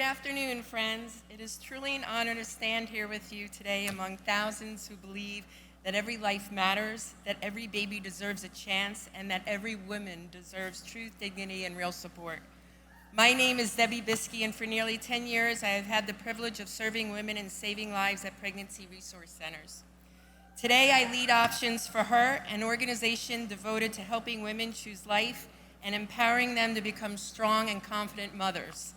afternoon, friends. It is truly an honor to stand here with you today among thousands who believe that every life matters, that every baby deserves a chance, and that every woman deserves truth, dignity, and real support. My name is Debbie Biskey, and for nearly 10 years, I have had the privilege of serving women and saving lives at pregnancy resource centers. Today, I lead Options for Her, an organization devoted to helping women choose life and empowering them to become strong and confident mothers.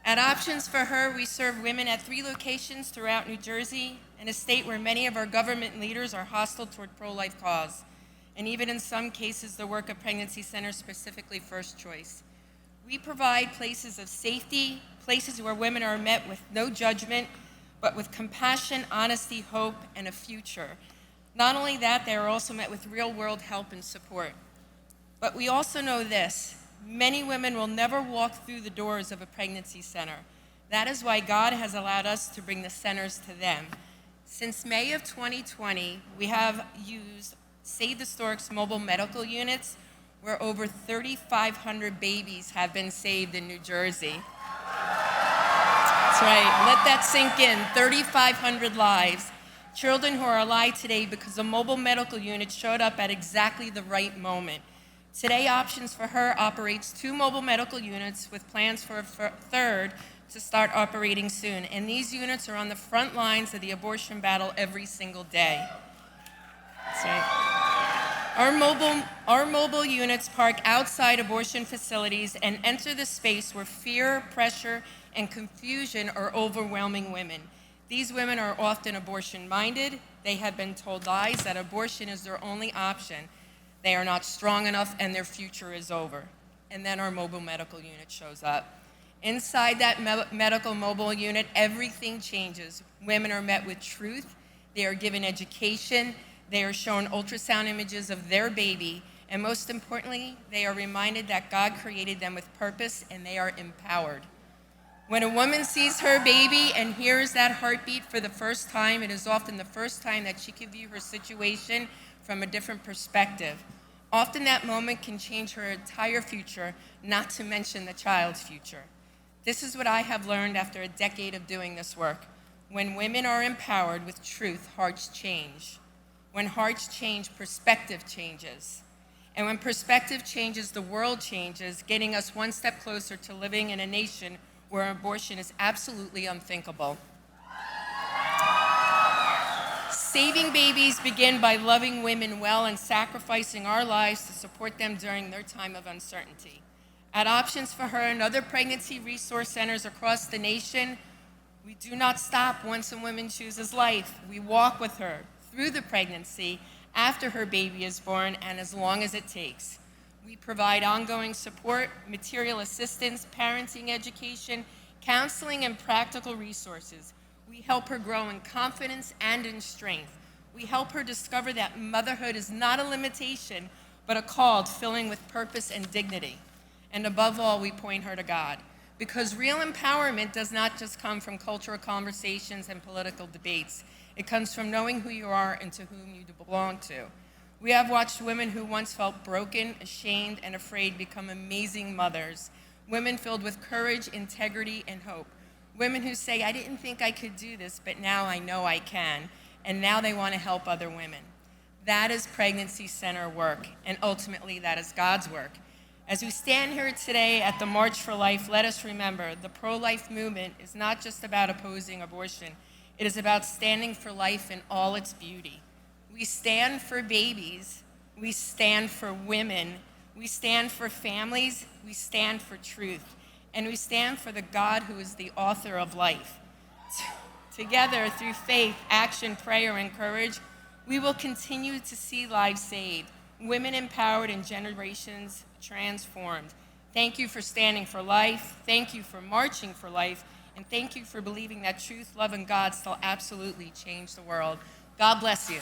At Options for Her, we serve women at 3 locations throughout New Jersey, in a state where many of our government leaders are hostile toward pro-life cause, and even in some cases, the work of pregnancy centers, specifically First Choice. We provide places of safety, places where women are met with no judgment, but with compassion, honesty, hope, and a future. Not only that, they are also met with real-world help and support. But we also know this: many women will never walk through the doors of a pregnancy center. That is why God has allowed us to bring the centers to them. Since May of 2020, we have used Save the Stork's mobile medical units, where over 3,500 babies have been saved in New Jersey. That's right, let that sink in, 3,500 lives. Children who are alive today because a mobile medical unit showed up at exactly the right moment. Today, Options for Her operates 2 mobile medical units with plans for a third to start operating soon. And these units are on the front lines of the abortion battle every single day. That's right. Our mobile units park outside abortion facilities and enter the space where fear, pressure, and confusion are overwhelming women. These women are often abortion-minded. They have been told lies that abortion is their only option. They are not strong enough and their future is over. And then our mobile medical unit shows up. Inside that medical mobile unit, everything changes. Women are met with truth. They are given education. They are shown ultrasound images of their baby. And most importantly, they are reminded that God created them with purpose and they are empowered. When a woman sees her baby and hears that heartbeat for the first time, it is often the first time that she can view her situation from a different perspective. Often that moment can change her entire future, not to mention the child's future. This is what I have learned after a decade of doing this work. When women are empowered with truth, hearts change. When hearts change, perspective changes. And when perspective changes, the world changes, getting us one step closer to living in a nation where abortion is absolutely unthinkable. Saving babies begin by loving women well and sacrificing our lives to support them during their time of uncertainty. At Options for Her and other pregnancy resource centers across the nation, we do not stop once a woman chooses life. We walk with her through the pregnancy, after her baby is born, and as long as it takes. We provide ongoing support, material assistance, parenting education, counseling, and practical resources. We help her grow in confidence and in strength. We help her discover that motherhood is not a limitation, but a call filling with purpose and dignity. And above all, we point her to God. Because real empowerment does not just come from cultural conversations and political debates. It comes from knowing who you are and to whom you belong to. We have watched women who once felt broken, ashamed, and afraid become amazing mothers. Women filled with courage, integrity, and hope. Women who say, I didn't think I could do this, but now I know I can. And now they want to help other women. That is pregnancy center work, and ultimately that is God's work. As we stand here today at the March for Life, let us remember the pro-life movement is not just about opposing abortion. It is about standing for life in all its beauty. We stand for babies. We stand for women. We stand for families. We stand for truth. And we stand for the God who is the author of life. Together, through faith, action, prayer, and courage, we will continue to see lives saved, women empowered, and generations transformed. Thank you for standing for life. Thank you for marching for life. And thank you for believing that truth, love, and God still absolutely change the world. God bless you.